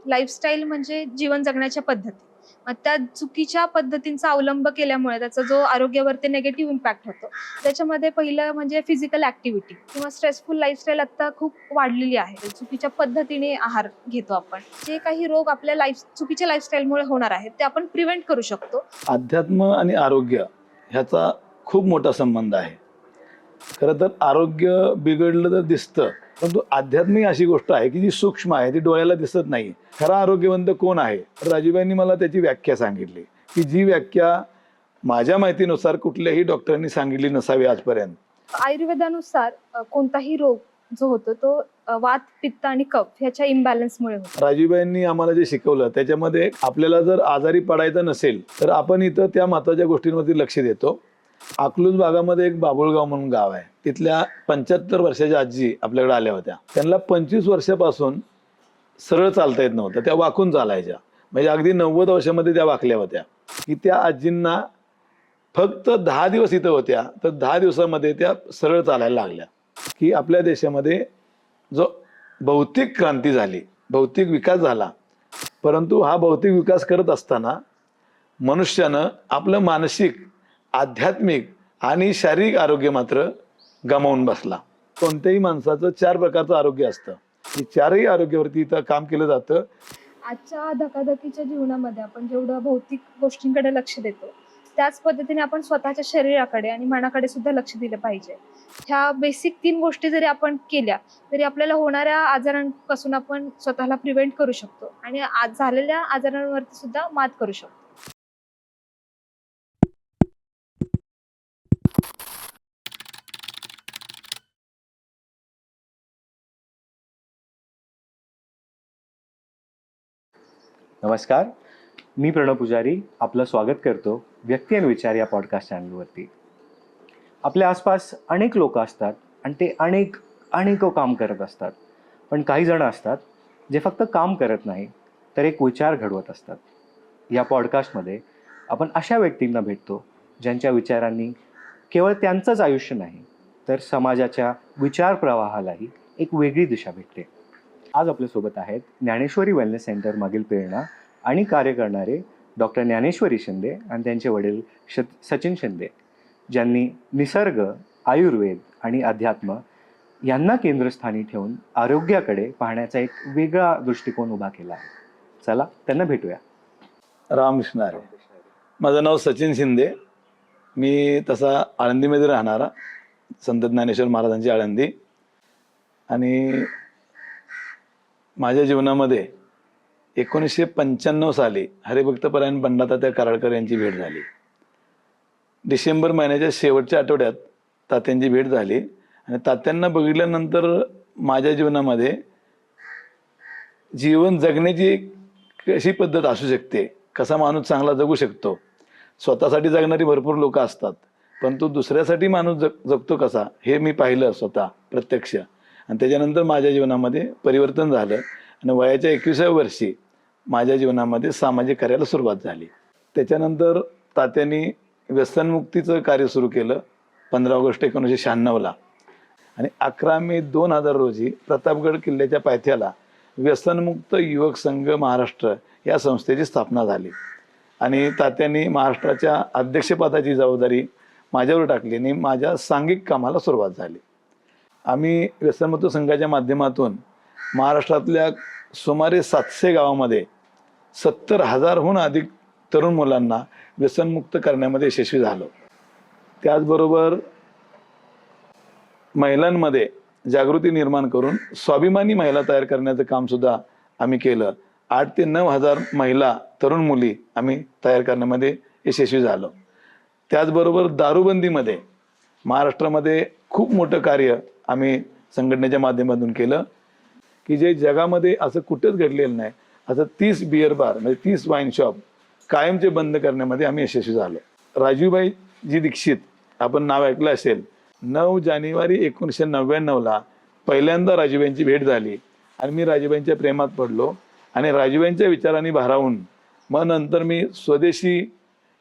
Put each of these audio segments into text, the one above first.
Lifestyle म्हणजे जीवन जगण्याच्या पद्धती. मग त्या चुकीच्या पद्धतींचा अवलंब केल्यामुळे त्याचा जो आरोग्यावरती निगेटिव्ह इम्पॅक्ट होतो. त्याच्यामध्ये पहिलं म्हणजे फिजिकल ॲक्टिव्हिटी किंवा स्ट्रेसफुल लाईफस्टाईल आता खूप वाढलेली आहे. चुकीच्या पद्धतीने आहार घेतो आपण. जे काही रोग आपल्या चुकीच्या लाईफस्टाईलमुळे होणार आहेत, ते आपण प्रिव्हेंट करू शकतो. अध्यात्म आणि आरोग्य ह्याचा खूप मोठा संबंध आहे. खरं तर आरोग्य बिघडलं तर दिसतं, परंतु अध्यात्म ही अशी गोष्ट आहे की जी सूक्ष्म आहे, ती डोळ्याला दिसत नाही. खरा आरोग्यवंत कोण आहे? राजूबाईंनी मला त्याची व्याख्या सांगितली, की जी व्याख्या माझ्या माहितीनुसार कुठल्याही डॉक्टरांनी सांगितली नसावी आजपर्यंत. आयुर्वेदानुसार कोणताही रोग जो होतो तो वात, पित्त आणि कफ ह्याच्या इम्बॅलन्समुळे होतो. राजूबाईंनी आम्हाला जे शिकवलं त्याच्यामध्ये आपल्याला जर आजारी पडायचं नसेल तर आपण इथं त्या महत्त्वाच्या गोष्टींवरती लक्ष देतो. अकलूज भागामध्ये एक बाबुळगाव म्हणून गाव आहे. तिथल्या 75 वर्षाच्या आजी आपल्याकडे आल्या होत्या. त्यांना 25 वर्षापासून सरळ चालता येत नव्हतं. त्या वाकून चालायच्या. म्हणजे अगदी 90 वर्षामध्ये त्या वाकल्या होत्या. की त्या आजींना फक्त 10 दिवस इथं होत्या, तर 10 दिवसामध्ये त्या सरळ चालायला लागल्या. की आपल्या देशामध्ये जो भौतिक क्रांती झाली, भौतिक विकास झाला, परंतु हा भौतिक विकास करत असताना मनुष्यानं आपलं मानसिक, आध्यात्मिक आणि शारीरिक आरोग्य मात्र गमावून बसला. कोणत्याही माणसाचं 4 प्रकारचं आरोग्य असतं. ही 4ही आरोग्यावरती इथं काम केलं जातं. आजच्या धकाधकीच्या जीवनामध्ये आपण जेवढं भौतिक गोष्टींकडे लक्ष देतो, त्याच पद्धतीने आपण स्वतःच्या शरीराकडे आणि मनाकडे सुद्धा लक्ष दिलं पाहिजे. ह्या बेसिक 3 गोष्टी जरी आपण केल्या, तरी आपल्याला होणाऱ्या आजारांपासून आपण स्वतःला प्रिव्हेंट करू शकतो आणि आज झालेल्या आजारांवरती सुद्धा मात करू शकतो. नमस्कार, मी प्रणव पुजारी आपलं स्वागत करतो व्यक्ती आणि विचार या पॉडकास्ट चॅनलवरती. आपल्या आसपास अनेक लोक असतात आणि ते अनेक काम करत असतात. पण काही जण असतात जे फक्त काम करत नाही तर एक विचार घडवत असतात. या पॉडकास्टमध्ये आपण अशा व्यक्तींना भेटतो ज्यांच्या विचारांनी केवळ त्यांचंच आयुष्य नाही तर समाजाच्या विचार प्रवाहालाही एक वेगळी दिशा भेटते. आज आपल्यासोबत आहेत ज्ञानेश्वरी वेलनेस सेंटर मागील प्रेरणा आणि कार्य करणारे डॉक्टर ज्ञानेश्वरी शिंदे आणि त्यांचे वडील सचिन शिंदे, ज्यांनी निसर्ग, आयुर्वेद आणि अध्यात्म यांना केंद्रस्थानी ठेवून आरोग्याकडे पाहण्याचा एक वेगळा दृष्टिकोन उभा केला आहे. चला त्यांना भेटूया. रामकृष्ण हरी. माझं नाव सचिन शिंदे. मी तसा आळंदीमध्ये राहणारा, संत ज्ञानेश्वर महाराजांची आळंदी. आणि माझ्या जीवनामध्ये 1995 साली हरिभक्तपरायण बंडातात्या कराडकर यांची भेट झाली. डिसेंबर महिन्याच्या शेवटच्या आठवड्यात तात्यांची भेट झाली आणि तात्यांना बघितल्यानंतर माझ्या जीवनामध्ये जीवन जगण्याची कशी पद्धत असू शकते, कसा माणूस चांगला जगू शकतो. स्वतःसाठी जगणारी भरपूर लोक असतात, परंतु दुसऱ्यासाठी माणूस जगतो कसा हे मी पाहिलं स्वतः प्रत्यक्ष. आणि त्याच्यानंतर माझ्या जीवनामध्ये परिवर्तन झालं आणि वयाच्या 21व्या वर्षी माझ्या जीवनामध्ये सामाजिक कार्याला सुरुवात झाली. त्याच्यानंतर तात्यांनी व्यसनमुक्तीचं कार्य सुरू केलं 15 ऑगस्ट 1996ला. आणि 11 मे 2000 रोजी प्रतापगड किल्ल्याच्या पायथ्याला व्यसनमुक्त युवक संघ महाराष्ट्र या संस्थेची स्थापना झाली. आणि तात्यांनी महाराष्ट्राच्या अध्यक्षपदाची जबाबदारी माझ्यावर टाकली आणि माझ्या सांघिक कामाला सुरुवात झाली. आम्ही व्यसनमुक्त संघाच्या माध्यमातून महाराष्ट्रातल्या सुमारे 700 गावामध्ये 70,000हून अधिक तरुण मुलांना व्यसनमुक्त करण्यामध्ये यशस्वी झालो. त्याचबरोबर महिलांमध्ये जागृती निर्माण करून स्वाभिमानी महिला तयार करण्याचं कामसुद्धा आम्ही केलं. 8 ते 9,000 महिला तरुण मुली आम्ही तयार करण्यामध्ये यशस्वी झालो. त्याचबरोबर दारूबंदीमध्ये महाराष्ट्रामध्ये खूप मोठं कार्य आम्ही संघटनेच्या माध्यमातून केलं की जे जगामध्ये असं कुठंच घडलेलं नाही. असं 30 बिअर बार म्हणजे 30 वाईन शॉप कायमचे बंद करण्यामध्ये आम्ही यशस्वी झालो. राजूबाई जी दीक्षित आपण नाव ऐकलं असेल. 9 जानेवारी 1999ला पहिल्यांदा राजूबाईंची भेट झाली आणि मी राजूबाईंच्या प्रेमात पडलो आणि राजूबाईंच्या विचारांनी भारावून मग नंतर मी स्वदेशी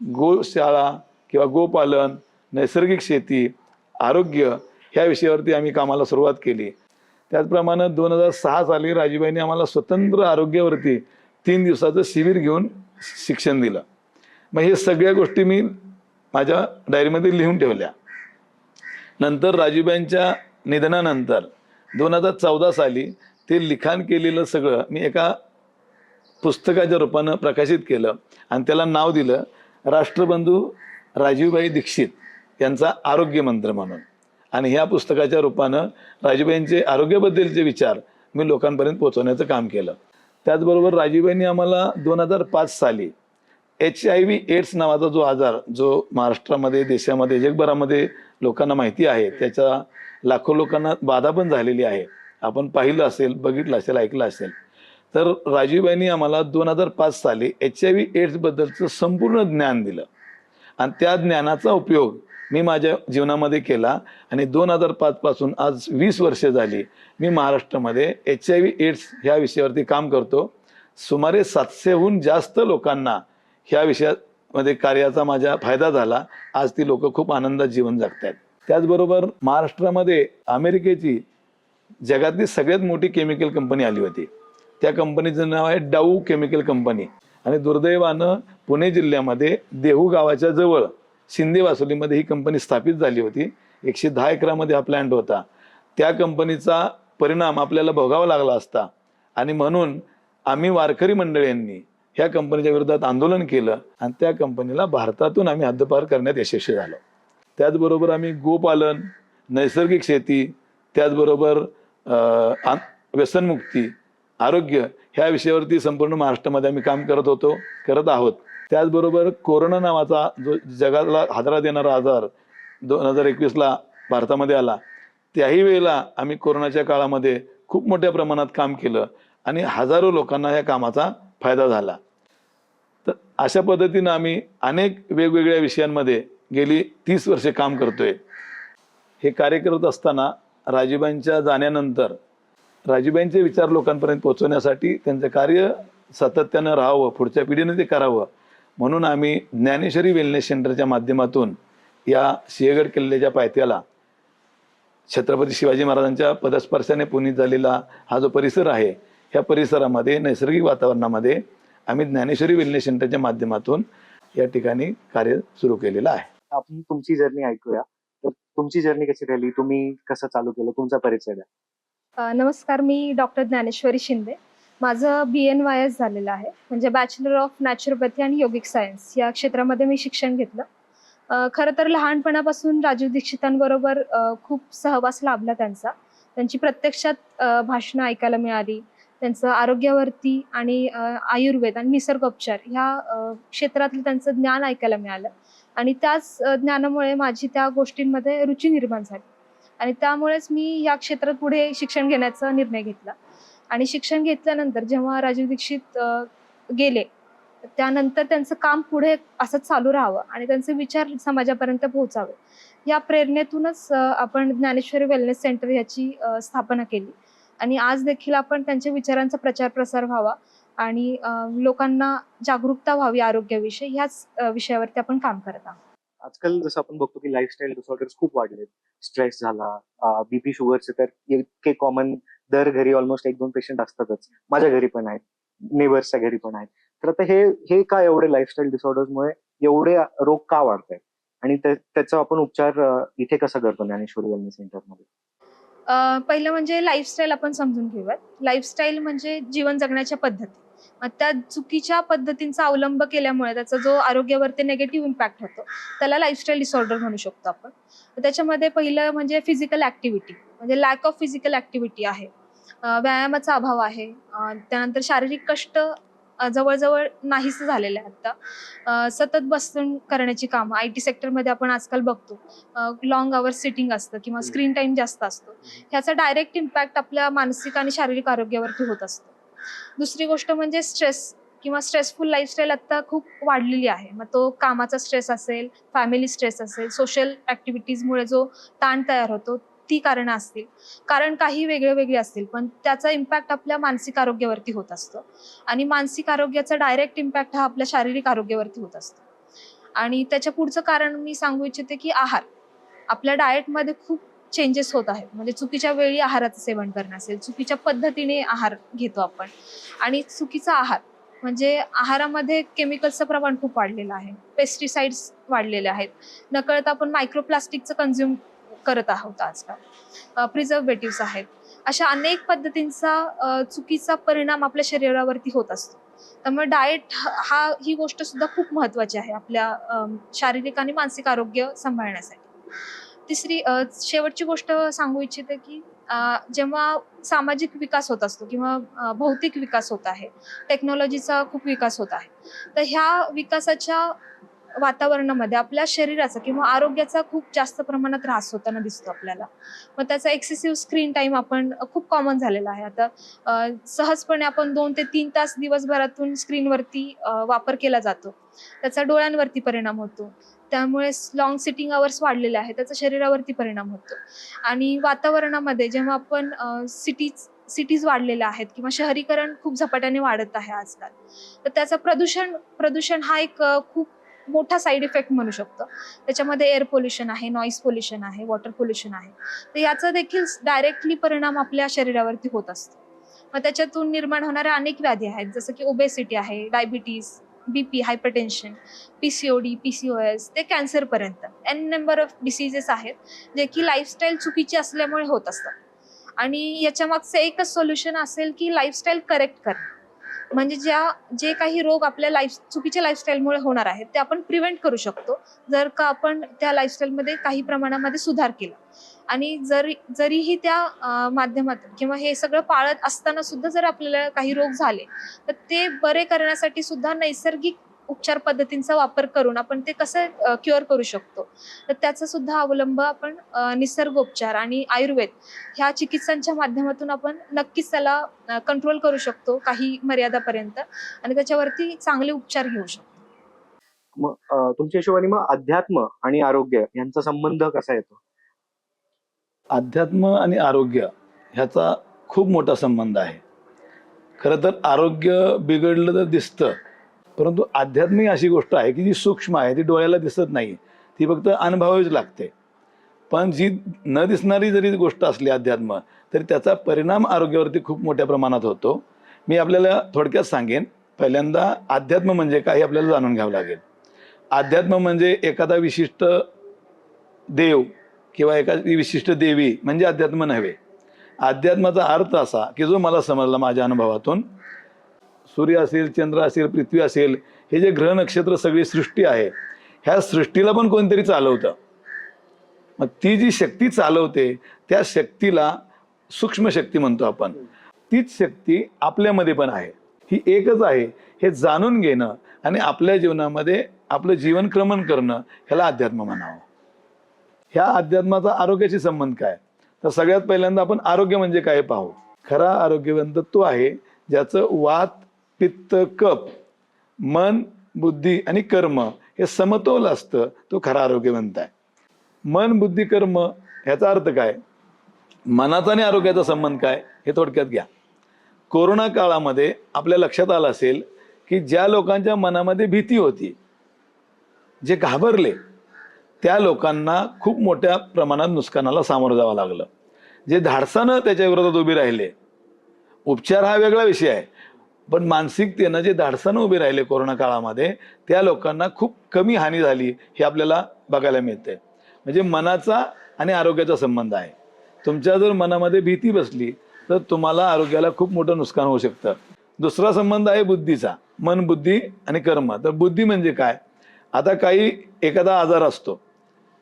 गोशाळा किंवा गोपालन, नैसर्गिक शेती, आरोग्य ह्या विषयावरती आम्ही कामाला सुरुवात केली. त्याचप्रमाणे 2006 साली राजूबाईंनी आम्हाला स्वतंत्र आरोग्यावरती 3 दिवसाचं शिबिर घेऊन शिक्षण दिलं. मग हे सगळ्या गोष्टी मी माझ्या डायरीमध्ये लिहून ठेवल्या. नंतर राजूबाईंच्या निधनानंतर 2014 साली ते लिखाण केलेलं सगळं मी एका पुस्तकाच्या रूपानं प्रकाशित केलं आणि त्याला नाव दिलं राष्ट्रबंधू राजीवभाई दीक्षित यांचा आरोग्य मंत्र म्हणून. आणि ह्या पुस्तकाच्या रूपानं राजूबाईंचे आरोग्याबद्दलचे विचार मी लोकांपर्यंत पोहोचवण्याचं काम केलं. त्याचबरोबर राजूबाईंनी आम्हाला 2005 साली HIV एड्स नावाचा जो आजार, जो महाराष्ट्रामध्ये, देशामध्ये, जगभरामध्ये लोकांना माहिती आहे, त्याचा लाखो लोकांना बाधा पण झालेली आहे, आपण पाहिलं असेल, बघितलं असेल, ऐकलं असेल. तर राजूबाईंनी आम्हाला 2005 साली HIV एड्सबद्दलचं संपूर्ण ज्ञान दिलं आणि त्या ज्ञानाचा उपयोग मी माझ्या जीवनामध्ये केला. आणि 2005 पासून आज 20 वर्ष झाली मी महाराष्ट्रामध्ये HIV एड्स ह्या विषयावरती काम करतो. सुमारे 700हून जास्त लोकांना ह्या विषयामध्ये कार्याचा माझा फायदा झाला. आज ती लोक खूप आनंदात जीवन जगत आहेत. त्याचबरोबर महाराष्ट्रामध्ये अमेरिकेची जगातली सगळ्यात मोठी केमिकल कंपनी आली होती. त्या कंपनीचं नाव आहे डाऊ केमिकल कंपनी. आणि दुर्दैवानं पुणे जिल्ह्यामध्ये देहू गावाच्या जवळ शिंदे वासुलीमध्ये ही कंपनी स्थापित झाली होती. 110 एकरामध्ये हा प्लॅन्ट होता. त्या कंपनीचा परिणाम आपल्याला भोगावा लागला असता आणि म्हणून आम्ही वारकरी मंडळींनी ह्या कंपनीच्या विरोधात आंदोलन केलं आणि त्या कंपनीला भारतातून आम्ही हद्दपार करण्यात यशस्वी झालो. त्याचबरोबर आम्ही गोपालन, नैसर्गिक शेती, त्याचबरोबर व्यसनमुक्ती, आरोग्य ह्या विषयावरती संपूर्ण महाराष्ट्रामध्ये आम्ही काम करत आहोत. त्याचबरोबर कोरोना नावाचा जो जगाला हादरा देणारा आजार 2021ला भारतामध्ये आला, त्याही वेळेला आम्ही कोरोनाच्या काळामध्ये खूप मोठ्या प्रमाणात काम केलं आणि हजारो लोकांना या कामाचा फायदा झाला. तर अशा पद्धतीनं आम्ही अनेक वेगवेगळ्या विषयांमध्ये गेली 30 वर्षे काम करतोय. हे कार्य करत असताना राजूबाईंच्या जाण्यानंतर राजूबाईंचे विचार लोकांपर्यंत पोहोचवण्यासाठी त्यांचं कार्य सातत्यानं राहावं, पुढच्या पिढीने ते करावं म्हणून आम्ही ज्ञानेश्वरी वेलनेस सेंटरच्या माध्यमातून या सिंहगड किल्ल्याच्या पायथ्याला छत्रपती शिवाजी महाराजांच्या पदस्पर्शाने पुनीत झालेला हा जो परिसर आहे, ह्या परिसरामध्ये नैसर्गिक वातावरणामध्ये आम्ही ज्ञानेश्वरी वेलनेस सेंटरच्या माध्यमातून या ठिकाणी कार्य सुरू केलेलं आहे. आपण तुमची जर्नी ऐकूया. तर तुमची जर्नी कशी राहिली, तुम्ही कसं चालू केलं, तुमचा परिचय द्या. नमस्कार, मी डॉक्टर ज्ञानेश्वरी शिंदे. माझं BNYS झालेलं आहे, म्हणजे बॅचलर ऑफ नॅचरोपॅथी आणि योगिक सायन्स या क्षेत्रामध्ये मी शिक्षण घेतलं. खरं तर लहानपणापासून राजू दीक्षितांबरोबर खूप सहवास लाभला त्यांचा. त्यांची प्रत्यक्षात भाषणं ऐकायला मिळाली. त्यांचं आरोग्यावरती आणि आयुर्वेद आणि निसर्गोपचार ह्या क्षेत्रातलं त्यांचं ज्ञान ऐकायला मिळालं आणि त्याच ज्ञानामुळे माझी त्या गोष्टींमध्ये रुची निर्माण झाली आणि त्यामुळेच मी या क्षेत्रात पुढे शिक्षण घेण्याचा निर्णय घेतला. आणि शिक्षण घेतल्यानंतर जेव्हा राजू दीक्षित गेले, त्यानंतर त्यांचं काम पुढे असंच चालू राहावं आणि त्यांचे विचार समाजापर्यंत पोहोचावे, या प्रेरणेतूनच आपण ज्ञानेश्वरी वेलनेस सेंटर याची स्थापना केली. आणि आज देखील आपण त्यांच्या विचारांचा प्रचार प्रसार व्हावा आणि लोकांना जागरूकता व्हावी आरोग्याविषयी, ह्याच विषयावरती आपण काम करत आहोत. आजकाल जसं आपण बघतो की लाईफस्टाईल डिसऑर्डर्स खूप वाढलेत. स्ट्रेस झाला, BP, शुगरचे तर इतके कॉमन, दर घरी ऑलमोस्ट 1-2 पेशंट असतातच. माझ्या घरी पण आहेत, नेबर्सच्या घरी पण आहेत. तर आता हे का एवढे लाईफस्टाईल डिसऑर्डर्समुळे एवढे रोग का वाढत आहेत आणि त्याचा आपण उपचार इथे कसा करतो ज्ञानेश्वरी वेलनेस सेंटरमध्ये? पहिलं म्हणजे लाईफस्टाईल आपण समजून घेऊयात. लाईफस्टाईल म्हणजे जीवन जगण्याच्या पद्धती. मग त्या चुकीच्या पद्धतींचा अवलंब केल्यामुळे त्याचा जो आरोग्यावरती निगेटिव्ह इम्पॅक्ट होतो, त्याला लाईफस्टाईल डिसऑर्डर म्हणू शकतो आपण. त्याच्यामध्ये पहिलं म्हणजे फिजिकल ऍक्टिव्हिटी, म्हणजे लॅक ऑफ फिजिकल ऍक्टिव्हिटी आहे. व्यायामाचा अभाव आहे. त्यानंतर शारीरिक कष्ट जवळजवळ नाहीसं झालेलं आहे आता. सतत बसून करण्याची कामं IT सेक्टरमध्ये आपण आजकाल बघतो. लॉंग आवर्स सिटिंग असतं किंवा स्क्रीन टाइम जास्त असतो. ह्याचा डायरेक्ट इम्पॅक्ट आपल्या मानसिक आणि शारीरिक आरोग्यावरती होत असतो. दुसरी गोष्ट म्हणजे स्ट्रेस किंवा स्ट्रेसफुल लाईफस्टाईल आता खूप वाढलेली आहे. मग तो कामाचा स्ट्रेस असेल, फॅमिली स्ट्रेस असेल, सोशल ॲक्टिव्हिटीजमुळे जो ताण तयार होतो, ती कारणं असतील. कारण काही वेगळी असतील, पण त्याचा इम्पॅक्ट आपल्या मानसिक आरोग्यावरती होत असतो आणि मानसिक आरोग्याचा डायरेक्ट इम्पॅक्ट हा आपल्या शारीरिक आरोग्यावरती होत असतो. आणि त्याच्या पुढचं कारण मी सांगू इच्छिते की आहार. आपल्या डाएटमध्ये खूप चेंजेस होत आहेत. म्हणजे चुकीच्या वेळी आहाराचं सेवन करणं असेल, चुकीच्या पद्धतीने आहार घेतो आपण, आणि चुकीचा आहार म्हणजे आहारामध्ये केमिकल्सचं प्रमाण खूप वाढलेलं आहे, पेस्टिसाइड्स वाढलेले आहेत, नकळत आपण मायक्रोप्लास्टिकचं कन्झ्युम करत आहोत आजकाल, प्रिझर्वेटिव्स आहेत. अशा अनेक पद्धतींचा चुकीचा परिणाम आपल्या शरीरावरती होत असतो. त्यामुळे डाएट ही गोष्ट सुद्धा खूप महत्त्वाची आहे आपल्या शारीरिक आणि मानसिक आरोग्य सांभाळण्यासाठी. तिसरी शेवटची गोष्ट सांगू इच्छिते की जेव्हा सामाजिक विकास होत असतो किंवा भौतिक विकास होत आहे, टेक्नॉलॉजीचा खूप विकास होत आहे, तर ह्या विकासाच्या वातावरणामध्ये आपल्या शरीराचा किंवा आरोग्याचा खूप जास्त प्रमाणात ऱ्हास होताना दिसतो आपल्याला. मग त्याचा एक्सेसिव्ह स्क्रीन टाइम आपण खूप कॉमन झालेला आहे आता. सहजपणे आपण 2 ते 3 तास दिवसभरातून स्क्रीनवरती वापर केला जातो. त्याचा डोळ्यांवरती परिणाम होतो. त्यामुळे लॉंग सिटिंग अवर्स वाढलेले आहेत, त्याचा शरीरावरती परिणाम होतो. आणि वातावरणामध्ये जेव्हा आपण सिटीज वाढलेल्या आहेत किंवा शहरीकरण खूप झपाट्याने वाढत आहे आजकाल, तर त्याचा प्रदूषण हा एक खूप मोठा साईड इफेक्ट म्हणू शकतो. त्याच्यामध्ये एअर पोल्युशन आहे, नॉईज पोल्युशन आहे, वॉटर पोल्युशन आहे. तर याचा देखील डायरेक्टली परिणाम आपल्या शरीरावरती होत असतो. मग त्याच्यातून निर्माण होणाऱ्या अनेक व्याधी आहेत, जसं की ओबेसिटी आहे, diabetes, BP, hypertension, PCOD, PCOS ते कॅन्सरपर्यंत एन नंबर ऑफ डिसीजेस आहेत, जे की लाईफस्टाईल चुकीची असल्यामुळे होत असतात. आणि याच्या मागचं एकच सोल्युशन असेल की लाईफस्टाईल करेक्ट करणं. म्हणजे जे काही रोग आपल्या चुकीच्या लाईफस्टाईलमुळे होणार आहेत ते आपण प्रिव्हेंट करू शकतो, जर का आपण त्या लाईफस्टाईलमध्ये काही प्रमाणामध्ये सुधार केला. आणि जरीही त्या माध्यमातून किंवा हे सगळं पाळत असताना सुद्धा जर आपल्याला काही रोग झाले, तर ते बरे करण्यासाठी सुद्धा नैसर्गिक उपचार पद्धतींचा वापर करून आपण ते कसं क्युअर करू शकतो, तर त्याचा सुद्धा अवलंब आपण निसर्गोपचार आणि आयुर्वेद ह्या चिकित्सांच्या माध्यमातून आपण नक्कीच त्याला कंट्रोल करू शकतो काही मर्यादापर्यंत, आणि त्याच्यावरती चांगले उपचार घेऊ शकतो. मग तुमच्या हिशोबाने मग अध्यात्म आणि आरोग्य यांचा संबंध कसा येतो? अध्यात्म आणि आरोग्य ह्याचा खूप मोठा संबंध आहे. खरं तर आरोग्य बिघडलं तर दिसतं, परंतु अध्यात्म ही अशी गोष्ट आहे की जी सूक्ष्म आहे, ती डोळ्याला दिसत नाही, ती फक्त अनुभवावीच लागते. पण जी न दिसणारी जरी गोष्ट असली अध्यात्म, तरी त्याचा परिणाम आरोग्यावरती खूप मोठ्या प्रमाणात होतो. मी आपल्याला थोडक्यात सांगेन. पहिल्यांदा अध्यात्म म्हणजे काय हे आपल्याला जाणून घ्यावं लागेल. अध्यात्म म्हणजे एखादा विशिष्ट देव किंवा एखादी विशिष्ट देवी म्हणजे अध्यात्म नव्हे. अध्यात्माचा अर्थ असा की जो मला समजला माझ्या अनुभवातून, सूर्य असेल, चंद्र असेल, पृथ्वी असेल, हे जे ग्रह नक्षत्र सगळी सृष्टी आहे, ह्या सृष्टीला पण कोणतरी चालवतं. मग ती जी शक्ती चालवते त्या शक्तीला सूक्ष्म शक्ती म्हणतो आपण. तीच शक्ती आपल्यामध्ये पण आहे, ही एकच आहे हे जाणून घेणं आणि आपल्या जीवनामध्ये आपलं जीवन क्रमण करणं, ह्याला अध्यात्म म्हणावं. ह्या अध्यात्माचा आरोग्याशी संबंध काय? तर सगळ्यात पहिल्यांदा आपण आरोग्य म्हणजे काय पाहू. खरा आरोग्यवंत तो आहे ज्याचं वात, पित्त, कफ, मन, बुद्धी आणि कर्म हे समतोल असतं, तो खरा आरोग्यवंत आहे. मन, बुद्धी, कर्म ह्याचा अर्थ काय? मनाचा आणि आरोग्याचा संबंध काय हे थोडक्यात घ्या. कोरोना काळामध्ये आपल्या लक्षात आलं असेल की ज्या लोकांच्या मनामध्ये भीती होती, जे घाबरले, त्या लोकांना खूप मोठ्या प्रमाणात नुकसानाला सामोरं जावं लागलं. जे धाडसानं त्याच्या विरोधात उभे राहिले, उपचार हा वेगळा विषय आहे, पण मानसिकतेनं जे धाडसानं उभे राहिले कोरोना काळामध्ये, त्या लोकांना खूप कमी हानी झाली हे आपल्याला बघायला मिळते. म्हणजे मनाचा आणि आरोग्याचा संबंध आहे. तुमच्या जर मनामध्ये भीती बसली तर तुम्हाला आरोग्याला खूप मोठं नुकसान होऊ शकतं. दुसरा संबंध आहे बुद्धीचा, मन, बुद्धी आणि कर्म. तर बुद्धी म्हणजे काय? आता काही एखादा आजार असतो,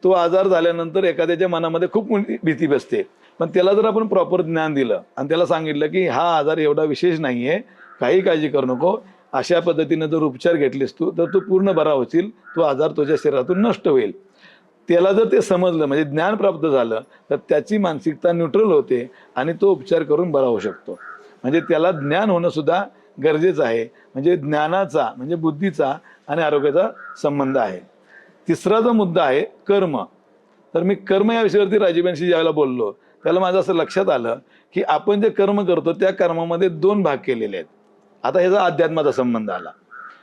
तो आजार झाल्यानंतर एखाद्याच्या मनामध्ये खूप मोठी भीती बसते, पण त्याला जर आपण प्रॉपर ज्ञान दिलं आणि त्याला सांगितलं की हा आजार एवढा विशेष नाही आहे, काही काळजी करू नको, अशा पद्धतीने जर उपचार घेतलेस तू तर तू पूर्ण बरा होशील, तो आजार तुझ्या शरीरातून नष्ट होईल. त्याला जर ते समजलं, म्हणजे ज्ञान प्राप्त झालं, तर त्याची मानसिकता न्यूट्रल होते आणि तो उपचार करून बरा होऊ शकतो. म्हणजे त्याला ज्ञान होणं सुद्धा गरजेचं आहे. म्हणजे ज्ञानाचा म्हणजे बुद्धीचा आणि आरोग्याचा संबंध आहे. तिसरा जो मुद्दा आहे कर्म. तर मी कर्म या विषयावरती राजीबांशी ज्यावेळेला बोललो, त्याला माझं असं लक्षात आलं की आपण जे कर्म करतो त्या कर्मामध्ये 2 भाग केलेले आहेत. आता ह्याचा अध्यात्माचा संबंध आला.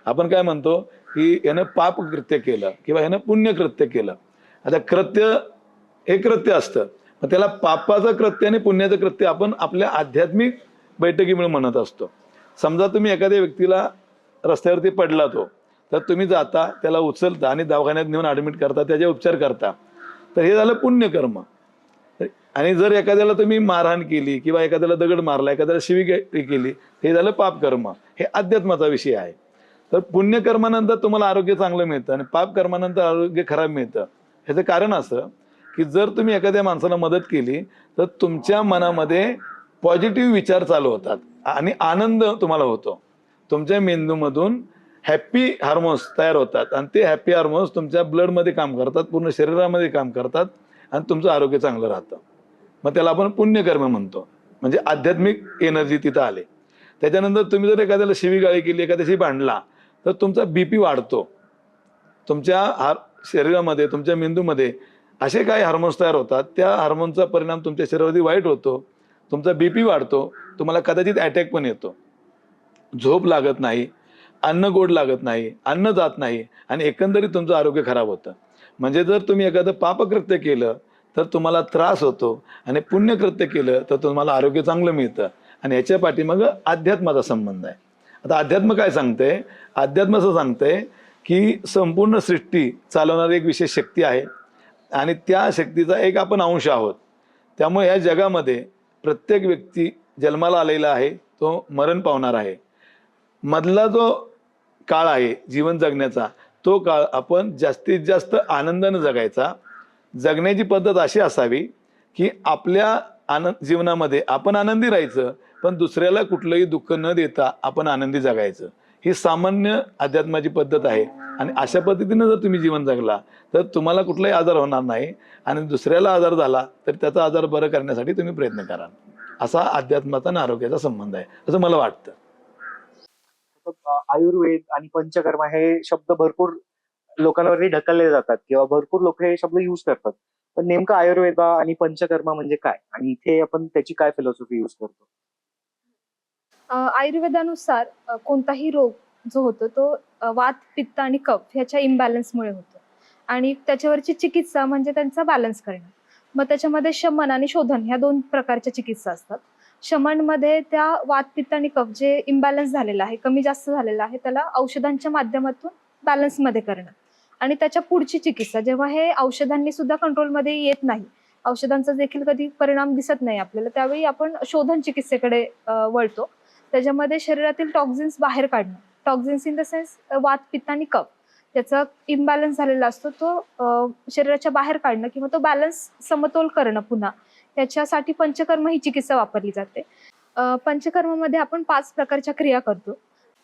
आपण काय म्हणतो की ह्यानं पाप कृत्य केलं किंवा ह्यानं पुण्य कृत्य केलं. आता कृत्य हे कृत्य असतं, मग त्याला पापाचं कृत्य आणि पुण्याचं कृत्य आपण आपल्या आध्यात्मिक बैठकीमुळे म्हणत असतो. समजा तुम्ही एखाद्या व्यक्तीला रस्त्यावरती पडला तो, तर तुम्ही जाता त्याला उचलता आणि दवाखान्यात नेऊन ॲडमिट करता, त्याचे उपचार करता, तर हे झालं पुण्यकर्म. आणि जर एखाद्याला तुम्ही मारहाण केली किंवा एखाद्याला दगड मारला, एखाद्याला शिवी केली, हे झालं पापकर्म. हे अध्यात्माचा विषय आहे. तर पुण्यकर्मानंतर तुम्हाला आरोग्य चांगलं मिळतं आणि पापकर्मानंतर आरोग्य खराब मिळतं. ह्याचं कारण असं की जर तुम्ही एखाद्या माणसाला मदत केली तर तुमच्या मनामध्ये पॉझिटिव्ह विचार चालू होतात आणि आनंद तुम्हाला होतो. तुमच्या मेंदूमधून हॅप्पी हार्मोन्स तयार होतात आणि ते हॅप्पी हार्मोन्स तुमच्या ब्लडमध्ये काम करतात, पूर्ण शरीरामध्ये काम करतात आणि तुमचं आरोग्य चांगलं राहतं. मग त्याला आपण पुण्यकर्म म्हणतो. म्हणजे आध्यात्मिक एनर्जी तिथं आले. त्याच्यानंतर तुम्ही जर एखाद्याला शिवीगाळी केली, एखाद्याशी भांडला, तर तुमचा बीपी वाढतो. तुमच्या शरीरामध्ये, तुमच्या मेंदूमध्ये असे काही हार्मोन्स तयार होतात, त्या हार्मोनचा परिणाम तुमच्या शरीरावरती वाईट होतो. तुमचा बीपी वाढतो, तुम्हाला कदाचित अटॅक पण येतो, झोप लागत नाही, अन्न गोड लागत नाही, अन्न जात नाही आणि एकंदरीत तुमचं आरोग्य खराब होतं. म्हणजे जर तुम्ही एखादं पापकृत्य केलं तर तुम्हाला त्रास होतो आणि पुण्यकृत्य केलं तर तुम्हाला आरोग्य चांगलं मिळतं. आणि याच्या पाठीमागं अध्यात्माचा संबंध आहे. आता अध्यात्म काय सांगते? अध्यात्म असं सांगते की संपूर्ण सृष्टी चालवणारी एक विशेष शक्ती आहे आणि त्या शक्तीचा एक आपण अंश आहोत. त्यामुळे या जगामध्ये प्रत्येक व्यक्ती जन्माला आलेला आहे, तो मरण पावणार आहे. मधला जो काळ आहे जीवन जगण्याचा, तो काळ आपण जास्तीत जास्त आनंदाने जगायचा. जगण्याची पद्धत अशी असावी की आपल्या जीवनामध्ये आपण आनंदी राहायचं, पण दुसऱ्याला कुठलंही दुःख न देता आपण आनंदी जगायचं. ही सामान्य अध्यात्माची पद्धत आहे आणि अशा पद्धतीनं जर तुम्ही जीवन जगला तर तुम्हाला कुठलाही आजार होणार नाही आणि दुसऱ्याला आजार झाला तर त्याचा आजार बरं करण्यासाठी तुम्ही प्रयत्न कराल. असा अध्यात्माचा आणि आरोग्याचा संबंध आहे असं मला वाटतं. आयुर्वेद आणि पंचकर्मा हे शब्द भरपूर लोकांवरती ढकलले जातात किंवा भरपूर लोक हे शब्द युज करतात. पण नेमकं आयुर्वेद आणि पंचकर्मा म्हणजे काय आणि इथे आपण त्याची काय फिलॉसॉफी युज करतो? आयुर्वेदानुसार कोणताही रोग जो होतो तो वात, पित्त आणि कफ ह्याच्या इम्बॅलन्समुळे होतो आणि त्याच्यावरची चिकित्सा म्हणजे त्यांचा बॅलन्स करणं. मग त्याच्यामध्ये शमन आणि शोधन ह्या 2 प्रकारच्या चिकित्सा असतात. शमनमध्ये त्या वात, पित्त आणि कफ जे इम्बॅलन्स झालेला आहे, कमी जास्त झालेला आहे, त्याला औषधांच्या माध्यमातून बॅलन्समध्ये करणं. आणि त्याच्या पुढची चिकित्सा जेव्हा हे औषधांनी सुद्धा कंट्रोलमध्ये येत नाही, औषधांचा देखील कधी परिणाम दिसत नाही आपल्याला, त्यावेळी आपण शोधन चिकित्सेकडे वळतो. त्याच्यामध्ये शरीरातील टॉक्झिन्स बाहेर काढणं, टॉक्झिन्स इन द सेन्स वात, पित्त आणि कफ त्याचा इम्बॅलन्स झालेला असतो तो शरीराच्या बाहेर काढणं किंवा तो बॅलन्स समतोल करणं पुन्हा, त्याच्यासाठी पंचकर्म ही चिकित्सा वापरली जाते. पंचकर्मामध्ये आपण 5 प्रकारच्या क्रिया करतो.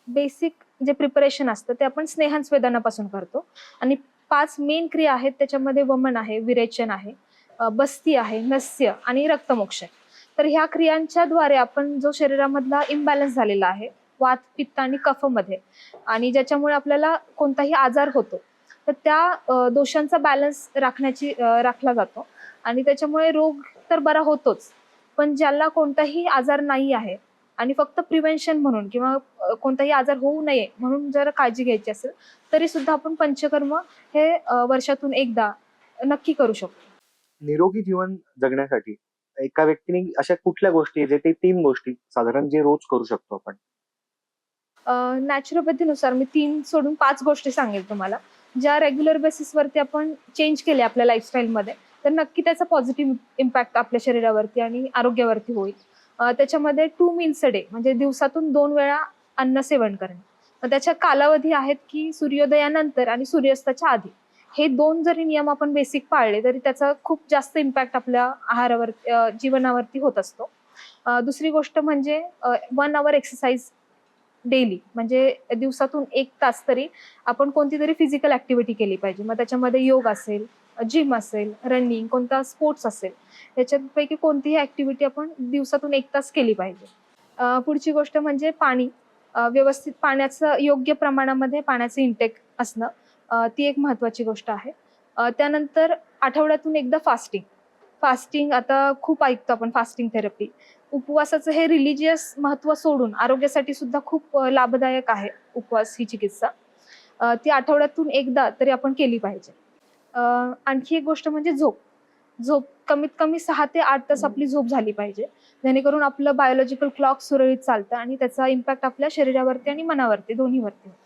बेसिक जे प्रिपरेशन असतं ते आपण स्नेहस्वेदनापासून करतो आणि 5 मेन क्रिया आहेत. त्याच्यामध्ये वमन आहे, विरेचन आहे, बस्ती आहे, नस्य आणि रक्तमोक्ष. तर ह्या क्रियांच्या द्वारे आपण जो शरीरामधला इम्बॅलन्स झालेला आहे वात, पित्त आणि कफमध्ये आणि ज्याच्यामुळे आपल्याला कोणताही आजार होतो, तर त्या दोषांचा बॅलन्स राखला जातो आणि त्याच्यामुळे रोग तर बरा होतोच, पण ज्याला कोणताही आजार नाही आहे आणि फक्त प्रिव्हेन्शन म्हणून किंवा कोणताही आजार होऊ नये म्हणून जर काळजी घ्यायची असेल तरी सुद्धा आपण पंचकर्म हे वर्षातून एकदा नक्की करू शकतो. निरोगी जीवन जगण्यासाठी एका व्यक्तीने अशा कुठल्या गोष्टी जे ते 3 गोष्टी साधारण जे रोज करू शकतो आपण? नॅचरोपॅथीनुसार मी 3 सोडून 5 गोष्टी सांगेल तुम्हाला, ज्या रेग्युलर बेसिसवरती आपण चेंज केल्या आपल्या लाईफस्टाईलमध्ये तर नक्की त्याचा पॉझिटिव्ह इम्पॅक्ट आपल्या शरीरावरती आणि आरोग्यावरती होईल. त्याच्यामध्ये 2 मील्स अ डे म्हणजे दिवसातून 2 वेळा अन्न सेवन करणे. मग त्याच्या कालावधी आहेत की सूर्योदयानंतर आणि सूर्यास्ताच्या आधी. हे 2 जरी नियम आपण बेसिक पाळले तरी त्याचा खूप जास्त इम्पॅक्ट आपल्या आहारावर, जीवनावरती होत असतो. दुसरी गोष्ट म्हणजे 1 आवर एक्सरसाइज डेली, म्हणजे दिवसातून 1 तास तरी आपण कोणती तरी फिजिकल ऍक्टिव्हिटी केली पाहिजे. मग त्याच्यामध्ये योग असेल, जिम असेल, रनिंग, कोणता स्पोर्ट्स असेल, याच्यापैकी कोणतीही ऍक्टिव्हिटी आपण दिवसातून 1 तास केली पाहिजे. पुढची गोष्ट म्हणजे पाणी, व्यवस्थित पाण्याचं योग्य प्रमाणामध्ये पाण्याचं इंटेक असणं, ती एक महत्त्वाची गोष्ट आहे. त्यानंतर आठवड्यातून एकदा फास्टिंग आता खूप ऐकतो आपण, फास्टिंग थेरपी. उपवासाचं हे रिलिजियस महत्त्व सोडून आरोग्यासाठी सुद्धा खूप लाभदायक आहे उपवास ही चिकित्सा. ती आठवड्यातून एकदा तरी आपण केली पाहिजे. आणखी एक गोष्ट म्हणजे झोप. झोप कमीत कमी 6 ते 8 तास आपली झोप झाली पाहिजे, जेणेकरून आपलं बायोलॉजिकल क्लॉक सुरळीत चालतं आणि त्याचा इम्पॅक्ट आपल्या शरीरावरती आणि मनावरती दोन्हीवरती होतो.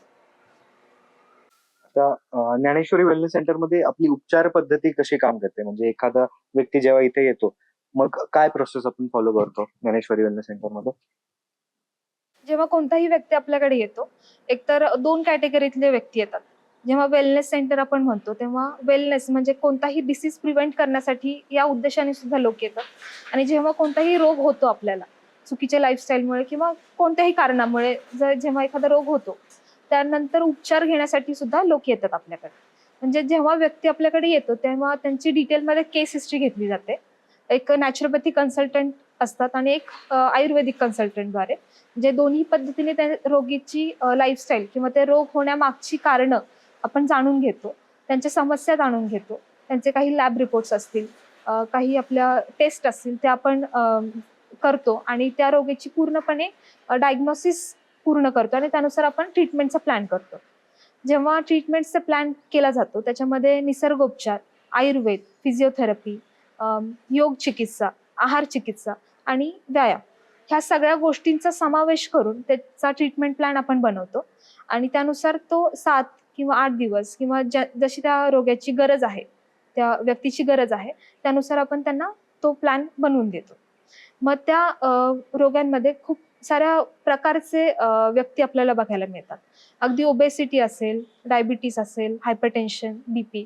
आता ज्ञानेश्वरी वेलनेस सेंटरमध्ये आपली उपचार पद्धती कशी काम करते? म्हणजे एखादा व्यक्ती जेव्हा इथे येतो, मग काय प्रोसेस आपण फॉलो करतो ज्ञानेश्वरी वेलनेस सेंटरमध्ये? जेव्हा कोणताही व्यक्ती आपल्याकडे येतो, एकतर 2 कॅटेगरीतले व्यक्ती येतात. जेव्हा वेलनेस सेंटर आपण म्हणतो, तेव्हा वेलनेस म्हणजे कोणताही डिसीज प्रिव्हेंट करण्यासाठी या उद्देशाने सुद्धा लोक येतात. आणि जेव्हा कोणताही रोग होतो आपल्याला, चुकीच्या लाईफस्टाईलमुळे किंवा कोणत्याही कारणामुळे जेव्हा एखादा रोग होतो, त्यानंतर उपचार घेण्यासाठी सुद्धा लोक येतात आपल्याकडे. म्हणजे जेव्हा व्यक्ती आपल्याकडे येतो, तेव्हा त्यांची डिटेलमध्ये केस हिस्ट्री घेतली जाते. एक नॅचरोपॅथी कन्सल्टंट असतात आणि एक आयुर्वेदिक कन्सल्टंटद्वारे जे दोन्ही पद्धतीने त्या रोगीची लाईफस्टाईल किंवा ते रोग होण्यामागची कारणं आपण जाणून घेतो, त्यांच्या समस्या जाणून घेतो, त्यांचे काही लॅब रिपोर्ट्स असतील, काही आपल्या टेस्ट असतील त्या आपण करतो आणि त्या रोगाची पूर्णपणे डायग्नोसिस पूर्ण करतो आणि त्यानुसार आपण ट्रीटमेंटचा प्लॅन करतो. जेव्हा ट्रीटमेंटचा प्लॅन केला जातो त्याच्यामध्ये निसर्गोपचार, आयुर्वेद, फिजिओथेरपी, योग चिकित्सा, आहार चिकित्सा आणि व्यायाम ह्या सगळ्या गोष्टींचा समावेश करून त्याचा ट्रीटमेंट प्लॅन आपण बनवतो आणि त्यानुसार तो 7 किंवा 8 दिवस किंवा जशी त्या रोग्याची गरज आहे, त्या व्यक्तीची गरज आहे, त्यानुसार आपण त्यांना तो प्लॅन बनवून देतो. मग त्या रोगांमध्ये खूप साऱ्या प्रकारचे व्यक्ती आपल्याला बघायला मिळतात. अगदी ओबेसिटी असेल, डायबिटीस असेल, हायपरटेन्शन, बीपी,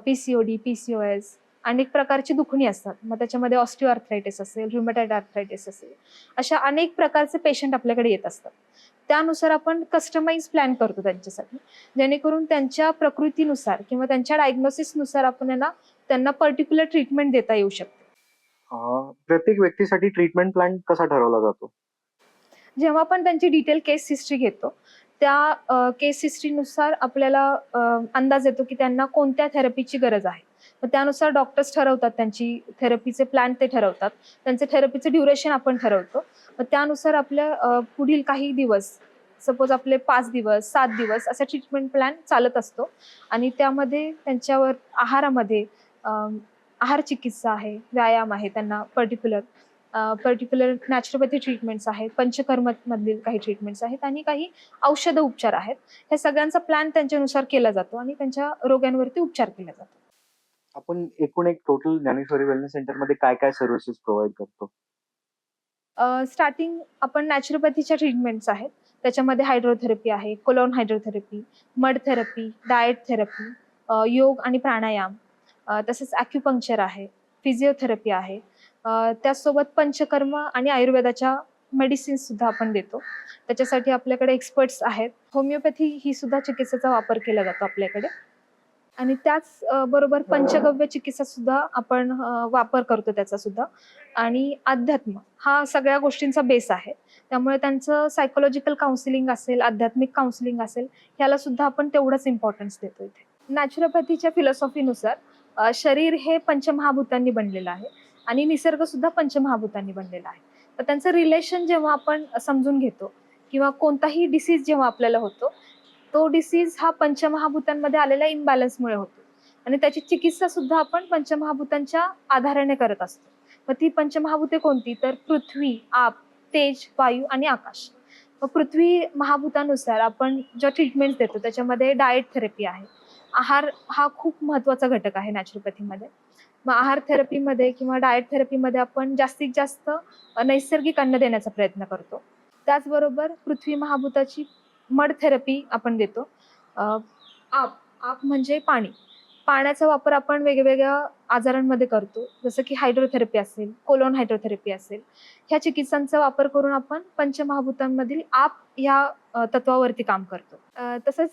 पीसीओडी, पीसीओएस, अनेक प्रकारची दुखणी असतात. मग त्याच्यामध्ये ऑस्टिओआर्थरायटिस असेल, ऱ्युमॅटॉइड आर्थरायटिस असेल, अशा अनेक प्रकारचे पेशंट आपल्याकडे येत असतात. त्यानुसार आपण कस्टमाइज प्लॅन करतो त्यांच्यासाठी, जेणेकरून त्यांच्या प्रकृतीनुसार किंवा त्यांच्या डायग्नोसिसनुसार आपण त्यांना पर्टिक्युलर ट्रीटमेंट देता येऊ शकते. प्रत्येक व्यक्तीसाठी ट्रीटमेंट प्लॅन कसा ठरवला जातो? जेव्हा आपण त्यांची डिटेल केस हिस्ट्री घेतो, त्या केस हिस्ट्रीनुसार आपल्याला अंदाज येतो की त्यांना कोणत्या थेरपीची गरज आहे. मग त्यानुसार डॉक्टर्स ठरवतात त्यांची थेरपीचे प्लॅन ते ठरवतात. त्यांचे थेरपीचं ड्युरेशन आपण ठरवतो. मग त्यानुसार आपल्या पुढील काही दिवस, सपोज आपले 5 दिवस, 7 दिवस असा ट्रीटमेंट प्लॅन चालत असतो आणि त्यामध्ये त्यांच्यावर आहारामध्ये आहार चिकित्सा आहे, व्यायाम आहे, त्यांना पर्टिक्युलर नॅचरोपॅथी ट्रीटमेंट्स आहेत, पंचकर्ममधील काही ट्रीटमेंट्स आहेत आणि काही औषध उपचार आहेत. ह्या सगळ्यांचा प्लॅन त्यांच्यानुसार केला जातो आणि त्यांच्या रोगांवरती उपचार केला जातो. आपण एकूण एक टोटल ज्ञानेश्वरी वेलनेस सेंटरमध्ये काय काय सर्व्हिसेस प्रोव्हाइड करतो? स्टार्टिंग आपण नॅचरोपॅथीच्या ट्रीटमेंट्स आहेत. त्याच्यामध्ये हायड्रोथेरपी आहे, colon hydrotherapy, mud therapy, diet therapy, योग आणि प्राणायाम, तसेच ॲक्युपंक्चर आहे, फिजिओथेरपी आहे. त्याचसोबत पंचकर्म आणि आयुर्वेदाच्या मेडिसिन्स सुद्धा आपण देतो. त्याच्यासाठी आपल्याकडे एक्सपर्ट्स आहेत. होमिओपॅथी ही सुद्धा चिकित्सेचा वापर केला जातो आपल्याकडे आणि त्याच बरोबर पंचगव्य चिकित्सा सुद्धा आपण वापर करतो त्याचा सुद्धा. आणि अध्यात्म हा सगळ्या गोष्टींचा बेस आहे. त्यामुळे त्यांचं सायकोलॉजिकल काउन्सिलिंग असेल, आध्यात्मिक काउन्सिलिंग असेल, ह्याला सुद्धा आपण तेवढंच इम्पॉर्टन्स देतो इथे. नॅचरोपॅथीच्या फिलॉसॉफीनुसार शरीर हे पंचमहाभूतांनी बनलेलं आहे आणि निसर्ग सुद्धा पंचमहाभूतांनी बनलेला आहे. तर त्यांचं रिलेशन जेव्हा आपण समजून घेतो किंवा कोणताही डिसीज जेव्हा आपल्याला होतो, तो डिसीज हा पंचमहाभूतांमध्ये आलेल्या इम्बॅलन्समुळे होतो आणि त्याची चिकित्सा सुद्धा आपण पंचमहाभूतांच्या आधाराने करत असतो. मग ती पंचमहाभूते कोणती? तर पृथ्वी, आप, तेज, वायू आणि आकाश. मग पृथ्वी महाभूतानुसार आपण ज्या ट्रीटमेंट्स देतो त्याच्यामध्ये डाएट थेरपी आहे. आहार हा खूप महत्त्वाचा घटक आहे नॅचरोपॅथीमध्ये. मग आहार थेरपीमध्ये किंवा डाएट थेरपीमध्ये आपण जास्तीत जास्त नैसर्गिक अन्न देण्याचा प्रयत्न करतो. त्याचबरोबर पृथ्वी महाभूताची मड थेरपी आपण देतो. आप आप म्हणजे पाणी. पाण्याचा वापर आपण वेगवेगळ्या आजारांमध्ये करतो, जसं की हायड्रोथेरपी असेल, कोलॉन हायड्रोथेरपी असेल. ह्या चिकित्सांचा वापर करून आपण पंचमहाभूतांमधील आप ह्या तत्वावरती काम करतो. तसंच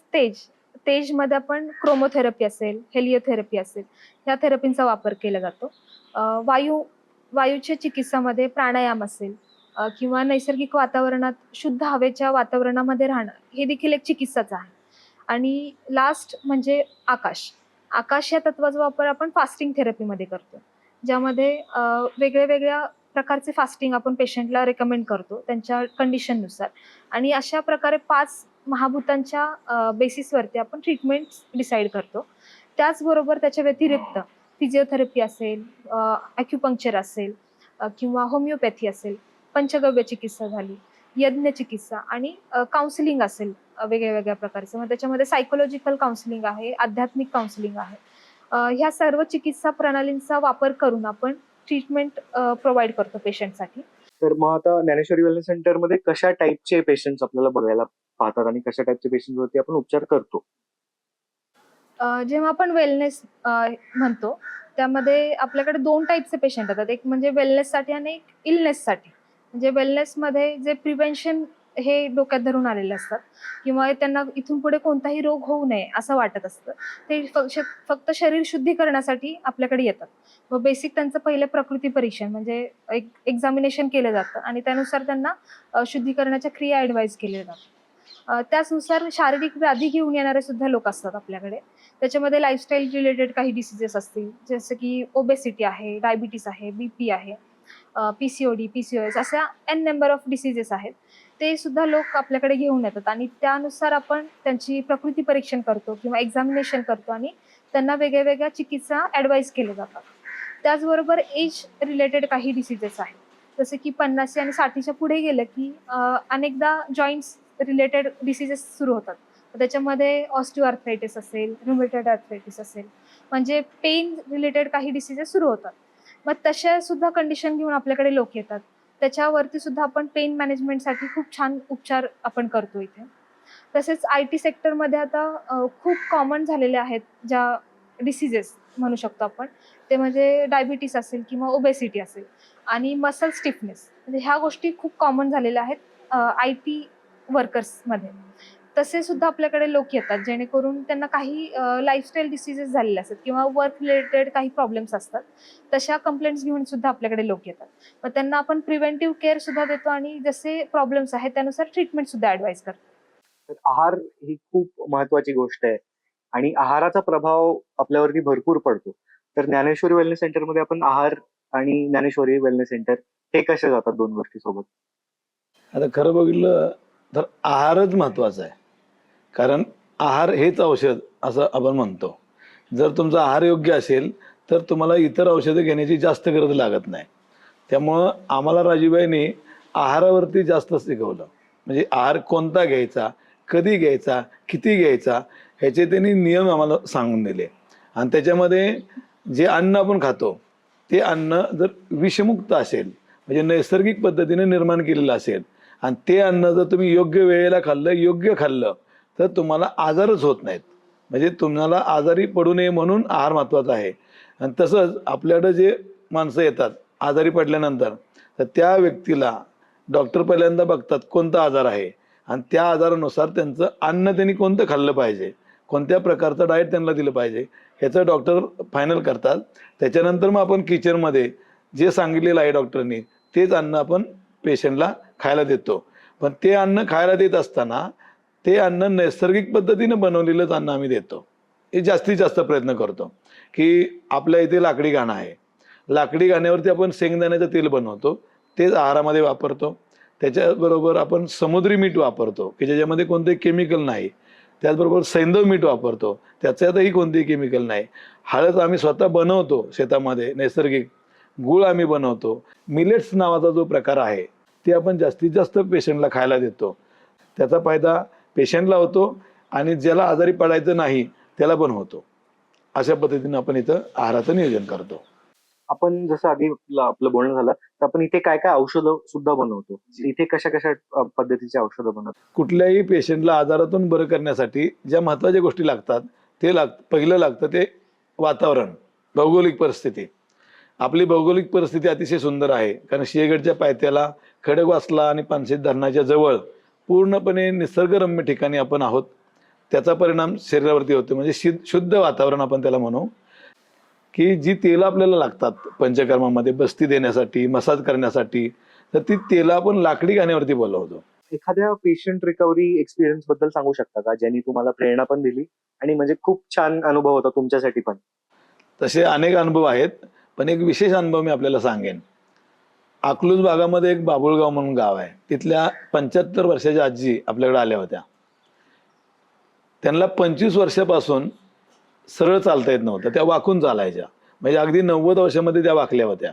तेजमध्ये आपण क्रोमोथेरपी असेल, हेलिओथेरपी असेल, ह्या थेरपींचा वापर केला जातो. वायूच्या चिकित्सामध्ये प्राणायाम असेल किंवा नैसर्गिक वातावरणात शुद्ध हवेच्या वातावरणामध्ये राहणं, हे देखील एक चिकित्साच आहे. आणि लास्ट म्हणजे आकाश. आकाश या तत्वाचा वापर आपण फास्टिंग थेरपीमध्ये करतो, ज्यामध्ये वेगळ्या प्रकारचे फास्टिंग आपण पेशंटला रेकमेंड करतो त्यांच्या कंडिशननुसार. आणि अशा प्रकारे 5 महाभूतांच्या बेसिसवरती आपण ट्रीटमेंट डिसाईड करतो. त्याचबरोबर त्याच्या व्यतिरिक्त फिजिओथेरपी असेल, ॲक्युपंक्चर असेल, किंवा होमिओपॅथी असेल, पंचगव्य चिकित्सा झाली, यज्ञ चिकित्सा आणि काउन्सिलिंग असेल वेगळ्या वेगळ्या प्रकारचं. मग त्याच्यामध्ये सायकोलॉजिकल काउन्सिलिंग आहे, आध्यात्मिक काउन्सिलिंग आहे. ह्या सर्व चिकित्सा प्रणालींचा वापर करून आपण ट्रीटमेंट प्रोव्हाइड करतो पेशंटसाठी. तर मग आता ज्ञानेश्वरी वेलनेस सेंटरमध्ये कशा टाईपचे पेशंट्स आपल्याला बघायला पाहतात आणि कशा टाईपचे पेशंट वरती आपण उपचार करतो? जेव्हा आपण वेलनेस म्हणतो, त्यामध्ये आपल्याकडे 2 टाईपचे पेशंट येतात. एक म्हणजे वेलनेससाठी आणि एक इलनेससाठी. म्हणजे वेलनेसमध्ये जे प्रिव्हेन्शन हे डोक्यात धरून आलेले असतात किंवा त्यांना इथून पुढे कोणताही रोग होऊ नये असं वाटत असतं. ते फक्त शरीर शुद्धीकरणासाठी आपल्याकडे येतात. मग बेसिक त्यांचं पहिलं प्रकृती परीक्षण म्हणजे एक एक्झामिनेशन केलं जातं आणि त्यानुसार त्यांना शुद्धीकरणाच्या क्रिया ॲडवाईज केल्या जातात. त्याचनुसार शारीरिक व्याधी घेऊन येणारे सुद्धा लोक असतात आपल्याकडे. त्याच्यामध्ये लाईफस्टाईल रिलेटेड काही डिसीजेस असतील, जसं की ओबेसिटी आहे, डायबिटीस आहे, बीपी आहे, PCOD, PCOS अशा एन नंबर ऑफ डिसीजेस आहेत. ते सुद्धा लोक आपल्याकडे घेऊन येतात आणि त्यानुसार आपण त्यांची प्रकृती परीक्षण करतो किंवा एक्झामिनेशन करतो आणि त्यांना वेगळ्या वेगळ्या चिकित्सा ॲडवाईज केल्या जातात. त्याचबरोबर एज रिलेटेड काही डिसीजेस आहेत, जसं की 50 आणि 60च्या पुढे गेलं की अनेकदा जॉईंट्स रिलेटेड डिसीजेस सुरू होतात. त्याच्यामध्ये ऑस्टिओआर्थरायटिस असेल, रुमेटॉइड आर्थरायटिस असेल, म्हणजे पेन रिलेटेड काही डिसीजेस सुरू होतात. मग तशा सुद्धा कंडिशन घेऊन आपल्याकडे लोक येतात. त्याच्यावरती सुद्धा आपण पेन मॅनेजमेंटसाठी खूप छान उपचार आपण करतो इथे. तसेच IT सेक्टरमध्ये आता खूप कॉमन झालेले आहेत ज्या डिसीजेस म्हणू शकतो आपण, ते म्हणजे डायबिटीस असेल किंवा ओबेसिटी असेल आणि मसल स्टिफनेस. म्हणजे ह्या गोष्टी खूप कॉमन झालेल्या आहेत IT वर्कर्समध्ये. तसे सुद्धा आपल्याकडे लोक येतात जेणेकरून त्यांना काही लाईफस्टाईल डिसीजेस झालेले असतात किंवा वर्क रिलेटेड काही प्रॉब्लेम्स असतात. तशा कंप्लेंट्स घेऊन सुद्धा आपल्याकडे लोक येतात. मग त्यांना आपण प्रिव्हेंटिव्ह केअर सुद्धा देतो आणि जसे प्रॉब्लेम्स आहेत त्यानुसार ट्रीटमेंट सुद्धा ॲडवाईज करतो. तर आहार ही खूप महत्वाची गोष्ट आहे आणि आहाराचा प्रभाव आपल्यावरती भरपूर पडतो. तर ज्ञानेश्वरी वेलनेस सेंटरमध्ये आपण आहार आणि ज्ञानेश्वरी वेलनेस सेंटर हे कसे जातात 2 गोष्टी सोबत? आता खरं बघितलं तर आहारच महत्वाचा आहे. कारण आहार हेच औषध असं आपण म्हणतो. जर तुमचा आहार योग्य असेल तर तुम्हाला इतर औषधं घेण्याची जास्त गरज लागत नाही. त्यामुळं आम्हाला राजूबाईंनी आहारावरती जास्त शिकवलं. म्हणजे आहार कोणता घ्यायचा, कधी घ्यायचा, किती घ्यायचा ह्याचे त्यांनी नियम आम्हाला सांगून दिले. आणि त्याच्यामध्ये जे अन्न आपण खातो ते अन्न जर विषमुक्त असेल, म्हणजे नैसर्गिक पद्धतीने निर्माण केलेलं असेल आणि ते अन्न जर तुम्ही योग्य वेळेला खाल्लं, योग्य खाल्लं तर तुम्हाला आजारच होत नाहीत. म्हणजे तुम्हाला आजारी पडू नये म्हणून आहार महत्त्वाचा आहे. आणि तसंच आपल्याकडं जे माणसं येतात आजारी पडल्यानंतर, तर त्या व्यक्तीला डॉक्टर पहिल्यांदा बघतात कोणता आजार आहे आणि त्या आजारानुसार त्यांचं अन्न त्यांनी कोणतं खाल्लं पाहिजे, कोणत्या प्रकारचं डाएट त्यांना दिलं पाहिजे ह्याचं डॉक्टर फायनल करतात. त्याच्यानंतर मग आपण किचनमध्ये जे सांगितलेलं आहे डॉक्टरनी तेच अन्न आपण पेशंटला खायला देतो. पण ते अन्न खायला देत असताना ते अन्न नैसर्गिक पद्धतीनं बनवलेलंच अन्न आम्ही देतो. हे जास्तीत जास्त प्रयत्न करतो की आपल्या इथे लाकडी घाणा आहे, लाकडी घाण्यावरती आपण शेंगदाण्याचं तेल बनवतो, तेच आहारामध्ये वापरतो. त्याच्याबरोबर आपण समुद्री मीठ वापरतो की ज्याच्यामध्ये कोणतेही केमिकल नाही. त्याचबरोबर सैंधव मीठ वापरतो, त्याच्यातही कोणतेही केमिकल नाही. हळद आम्ही स्वतः बनवतो शेतामध्ये नैसर्गिक. गूळ आम्ही बनवतो. मिलेट्स नावाचा जो प्रकार आहे ते आपण जास्तीत जास्त पेशंटला खायला देतो. त्याचा फायदा पेशंटला होतो आणि ज्याला आजारी पडायचं नाही त्याला पण होतो. अशा पद्धतीने आपण इथं आहाराचं नियोजन करतो. आपण जसं आधी आपलं बोलणं झालं तर आपण इथे काय काय औषधं सुद्धा बनवतो. इथे कशा कशा पद्धतीची औषधं बनवतो? कुठल्याही पेशंटला आजारातून बरं करण्यासाठी ज्या महत्त्वाच्या गोष्टी लागतात ते पहिलं लागतं ते वातावरण, भौगोलिक परिस्थिती. आपली भौगोलिक परिस्थिती अतिशय सुंदर आहे. कारण सिंहगडच्या पायथ्याला, खडकवासला आणि पानशेत धरणाच्या जवळ पूर्णपणे निसर्गरम्य ठिकाणी आपण आहोत. त्याचा परिणाम शरीरावरती होतो. म्हणजे शुद्ध वातावरण आपण त्याला म्हणू. की जी तेलं आपल्याला लागतात पंचकर्मामध्ये बस्ती देण्यासाठी, मसाज करण्यासाठी, तर ती तेलं आपण लाकडी घाण्यावरती बोलवतो. एखाद्या पेशंट रिकव्हरी एक्सपिरियन्स बद्दल सांगू शकता का, ज्यांनी तुम्हाला प्रेरणा पण दिली आणि म्हणजे खूप छान अनुभव होता तुमच्यासाठी पण? तसे अनेक अनुभव आहेत, पण एक विशेष अनुभव मी आपल्याला सांगेन. अकलूज भागामध्ये एक बाबुळगाव म्हणून गाव आहे. तिथल्या 75 वर्षाच्या आजी आपल्याकडे आल्या होत्या. त्यांना 25 वर्षापासून सरळ चालता येत नव्हतं, त्या वाकून चालायच्या. म्हणजे अगदी 90 वर्षामध्ये त्या वाकल्या होत्या.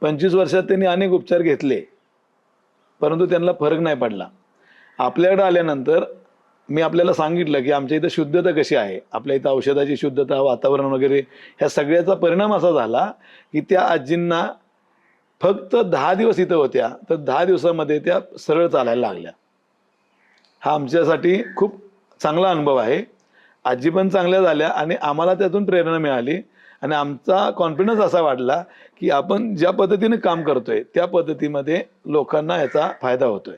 25 वर्षात त्यांनी अनेक उपचार घेतले, परंतु त्यांना फरक नाही पडला. आपल्याकडे आल्यानंतर मी आपल्याला सांगितलं की आमच्या इथं शुद्धता कशी आहे, आपल्या इथं औषधाची शुद्धता, वातावरण वगैरे, ह्या सगळ्याचा परिणाम असा झाला की त्या आजींना फक्त 10 दिवस इथं होत्या, तर 10 दिवसामध्ये त्या सरळ चालायला लागल्या. हा आमच्यासाठी खूप चांगला अनुभव आहे. आजी पण चांगल्या झाल्या आणि आम्हाला त्यातून प्रेरणा मिळाली आणि आमचा कॉन्फिडन्स असा वाढला की आपण ज्या पद्धतीने काम करतोय त्या पद्धतीमध्ये लोकांना याचा फायदा होतोय.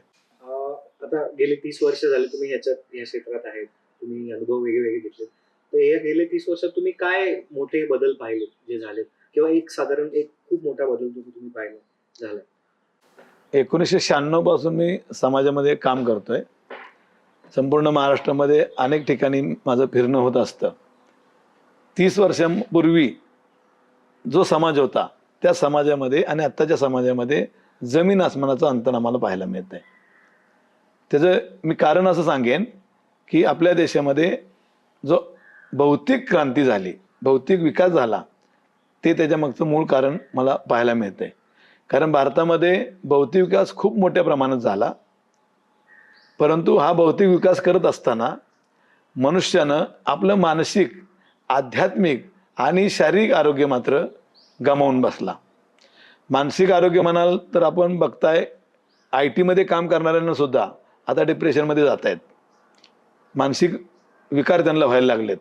आता गेले 30 वर्ष झाले तुम्ही या क्षेत्रात आहेत, तुम्ही अनुभव वेगळे घेतले, तर हे गेले 30 वर्षात तुम्ही काय मोठे बदल पाहिले जे झाले, किंवा एक साधारण एक खूप मोठा बदल तुम्ही पाहिला झाला? 1996 पासून मी समाजामध्ये काम करतोय. संपूर्ण महाराष्ट्रामध्ये अनेक ठिकाणी माझं फिरणं होत असतं. 30 वर्षांपूर्वी जो समाज होता त्या समाजामध्ये आणि आत्ताच्या समाजामध्ये जमीन आसमानाचं अंतर आम्हाला पाहायला मिळतंय. त्याचं मी कारण असं सांगेन की आपल्या देशामध्ये जो भौतिक क्रांती झाली, भौतिक विकास झाला, ते त्याच्या मागचं मूळ कारण मला पाहायला मिळतंय. कारण भारतामध्ये भौतिक विकास खूप मोठ्या प्रमाणात झाला, परंतु हा भौतिक विकास करत असताना मनुष्यानं आपलं मानसिक, आध्यात्मिक आणि शारीरिक आरोग्य मात्र गमावून बसला. मानसिक आरोग्य म्हणाल तर आपण बघताय IT मध्ये काम करणाऱ्यांना सुद्धा आता डिप्रेशनमध्ये जात आहेत. मानसिक विकार त्यांना व्हायला लागलेत.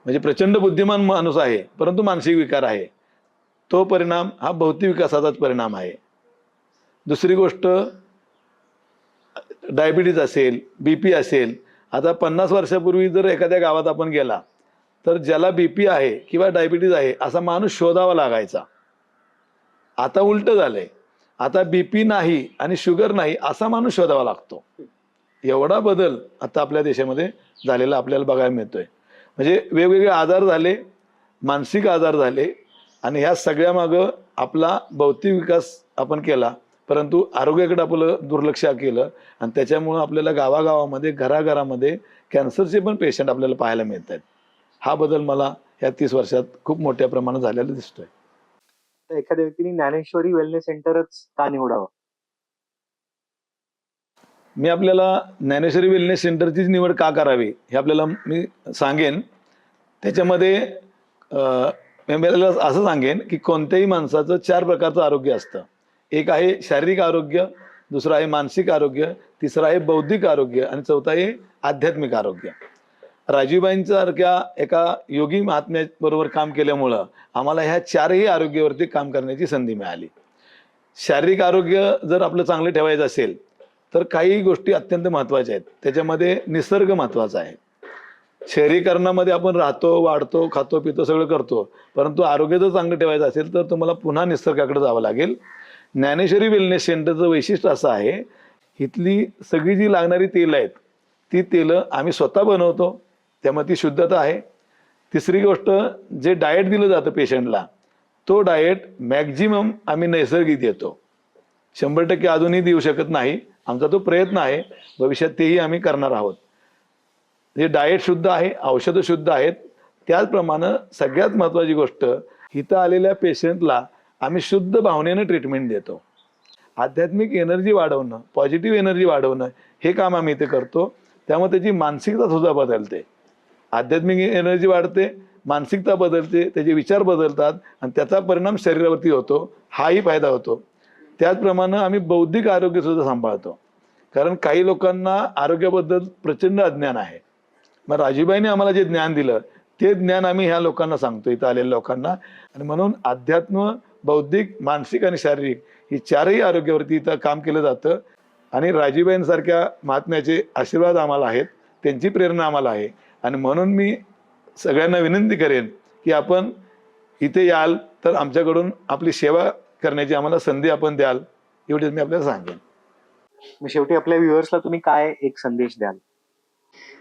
म्हणजे प्रचंड बुद्धिमान माणूस आहे परंतु मानसिक विकार आहे. तो परिणाम हा भौतिक विकासाचाच परिणाम आहे. दुसरी गोष्ट, डायबिटीज असेल, BP असेल. आता 50 वर्षापूर्वी जर एखाद्या गावात आपण गेला तर ज्याला BP आहे किंवा डायबिटीज आहे असा माणूस शोधावा लागायचा. आता उलट झालंय. आता BP नाही आणि शुगर नाही असा माणूस शोधावा लागतो. एवढा बदल आता आपल्या देशामध्ये झालेला आपल्याला बघायला मिळतोय. म्हणजे वेगवेगळे आजार झाले, मानसिक आजार झाले आणि ह्या सगळ्या मागं आपला भौतिक विकास आपण केला, परंतु आरोग्याकडे आपलं दुर्लक्ष केलं आणि त्याच्यामुळं आपल्याला गावागावामध्ये, घराघरामध्ये कॅन्सरचे पण पेशंट आपल्याला पाहायला मिळत आहेत. हा बदल मला या 30 वर्षात खूप मोठ्या प्रमाणात झालेला दिसतोय. तर एखाद्या व्यक्तीने ज्ञानेश्वरी वेलनेस सेंटरच का निवडावं? मी आपल्याला ज्ञानेश्वरी वेलनेस सेंटरचीच निवड का करावी हे आपल्याला मी सांगेन. त्याच्यामध्ये मी आपल्याला असं सांगेन की कोणत्याही माणसाचं 4 प्रकारचं आरोग्य असतं. एक आहे शारीरिक आरोग्य, दुसरं आहे मानसिक आरोग्य, तिसरं आहे बौद्धिक आरोग्य आणि चौथं आहे आध्यात्मिक आरोग्य. राजीवबाईंसारख्या एका योगी महात्म्याबरोबर काम केल्यामुळं आम्हाला ह्या 4ही आरोग्यावरती काम करण्याची संधी मिळाली. शारीरिक आरोग्य जर आपलं चांगलं ठेवायचं असेल तर काही गोष्टी अत्यंत महत्त्वाच्या आहेत. त्याच्यामध्ये निसर्ग महत्त्वाचा आहे. शहरीकरणामध्ये आपण राहतो, वाढतो, खातो, पितो, सगळं करतो, परंतु आरोग्य जर चांगलं ठेवायचं असेल तर तुम्हाला पुन्हा निसर्गाकडे जावं लागेल. ज्ञानेश्वरी वेलनेस सेंटरचं वैशिष्ट्य असं आहे, इथली सगळी जी लागणारी तेलं आहेत ती तेलं आम्ही स्वतः बनवतो, त्यामुळे ती शुद्धता आहे. तिसरी गोष्ट, जे डाएट दिलं जातं पेशंटला तो डाएट मॅक्झिमम आम्ही नैसर्गिक देतो. 100% अजूनही देऊ शकत नाही. आमचा तो प्रयत्न आहे, भविष्यात तेही आम्ही करणार आहोत. हे डाएट शुद्ध आहे, औषधं शुद्ध आहेत. त्याचप्रमाणे सगळ्यात महत्त्वाची गोष्ट, इथं आलेल्या पेशंटला आम्ही शुद्ध भावनेनं ट्रीटमेंट देतो. आध्यात्मिक एनर्जी वाढवणं, पॉझिटिव्ह एनर्जी वाढवणं हे काम आम्ही इथे करतो. त्यामुळे त्याची मानसिकता सुद्धा बदलते. आध्यात्मिक एनर्जी वाढते, मानसिकता बदलते, त्याचे विचार बदलतात आणि त्याचा परिणाम शरीरावरती होतो, हाही फायदा होतो. त्याचप्रमाणे आम्ही बौद्धिक आरोग्य सुद्धा सांभाळतो. कारण काही लोकांना आरोग्याबद्दल प्रचंड अज्ञान आहे. मग राजीबाईंनी आम्हाला जे ज्ञान दिलं ते ज्ञान आम्ही ह्या लोकांना सांगतो, इथं आलेल्या लोकांना. आणि म्हणून अध्यात्म, बौद्धिक, मानसिक आणि शारीरिक ही 4ही आरोग्यावरती इथं काम केलं जातं. आणि राजीबाईंसारख्या महात्म्याचे आशीर्वाद आम्हाला आहेत, त्यांची प्रेरणा आम्हाला आहे. आणि म्हणून मी सगळ्यांना विनंती करेन की आपण इथे याल तर आमच्याकडून आपली सेवा करण्याची आम्हाला संधी आपण द्याल, एवढेच मी आपल्याला सांगेन. मग शेवटी आपल्या व्ह्युअर्सला तुम्ही काय एक संदेश द्याल?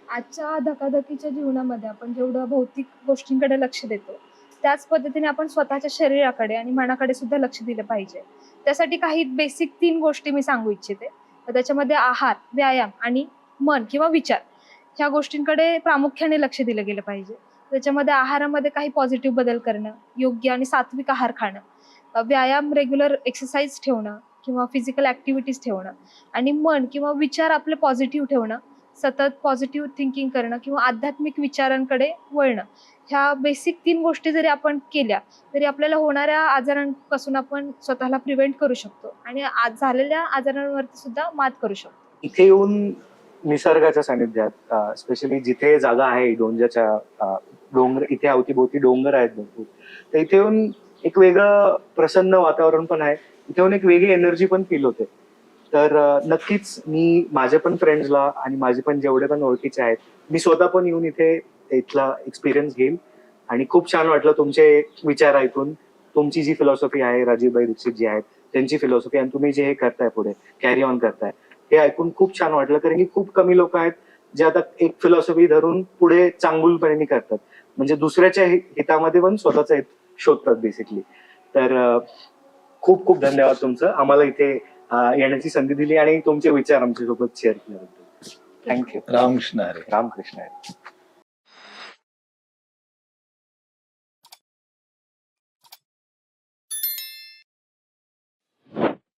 आजच्या धकाधकीच्या जीवनामध्ये आपण जेवढं भौतिक गोष्टींकडे लक्ष देतो त्याच पद्धतीने आपण स्वतःच्या शरीराकडे आणि मनाकडे सुद्धा लक्ष दिलं पाहिजे. त्यासाठी काही बेसिक 3 गोष्टी मी सांगू इच्छिते. तर त्याच्यामध्ये आहार, व्यायाम आणि मन किंवा विचार ह्या गोष्टींकडे प्रामुख्याने लक्ष दिलं गेलं पाहिजे. त्याच्यामध्ये आहारामध्ये काही पॉझिटिव्ह बदल करणं, योग्य आणि सात्विक आहार खाणं, व्यायाम, रेग्युलर एक्सरसाइज ठेवणं किंवा फिजिकल ऍक्टिव्हिटीज ठेवणं आणि मन किंवा विचार आपले पॉझिटिव्ह ठेवणं, सतत पॉझिटिव्ह थिंकिंग करणं किंवा आध्यात्मिक विचारांकडे वळणं. ह्या बेसिक 3 गोष्टी जरी आपण केल्या तरी आपल्याला होणाऱ्या आजारांपासून आपण स्वतःला प्रिव्हेंट करू शकतो आणि आज झालेल्या आजारांवरती सुद्धा मात करू शकतो. इथे येऊन निसर्गाच्या सानिध्यात, स्पेशली जिथे जागा आहे डोंगराच्या, डोंगर इथे अवतीभोवती डोंगर आहेत भरपूर, तर इथे येऊन एक वेगळं प्रसन्न वातावरण पण आहे. इथे येऊन एक वेगळी एनर्जी पण फील होते. तर नक्कीच मी माझ्या पण फ्रेंड्सला आणि माझे पण जेवढे पण ओळखीचे आहेत, मी स्वतः पण येऊन इथे इथला एक्सपिरियन्स घेईन. आणि खूप छान वाटलं तुमचे विचार ऐकून. तुमची जी फिलॉसॉफी आहे, राजीवभाई दीक्षित जी आहेत त्यांची फिलॉसॉफी, आणि तुम्ही जे हे करताय पुढे कॅरी ऑन करताय, हे ऐकून खूप छान वाटलं. कारण की खूप कमी लोक आहेत जे आता एक फिलॉसॉफी धरून पुढे चांगुलपणे करतात, म्हणजे दुसऱ्याच्या हितामध्ये पण स्वतःचं हित शोधतात बेसिकली. तर खूप खूप धन्यवाद तुमचं, आम्हाला इथे येण्याची संधी दिली आणि तुमचे विचार आमच्यासोबत शेअर केल्याबद्दल. थँक्यू. रामकृष्ण हरी. रामकृष्ण हरी.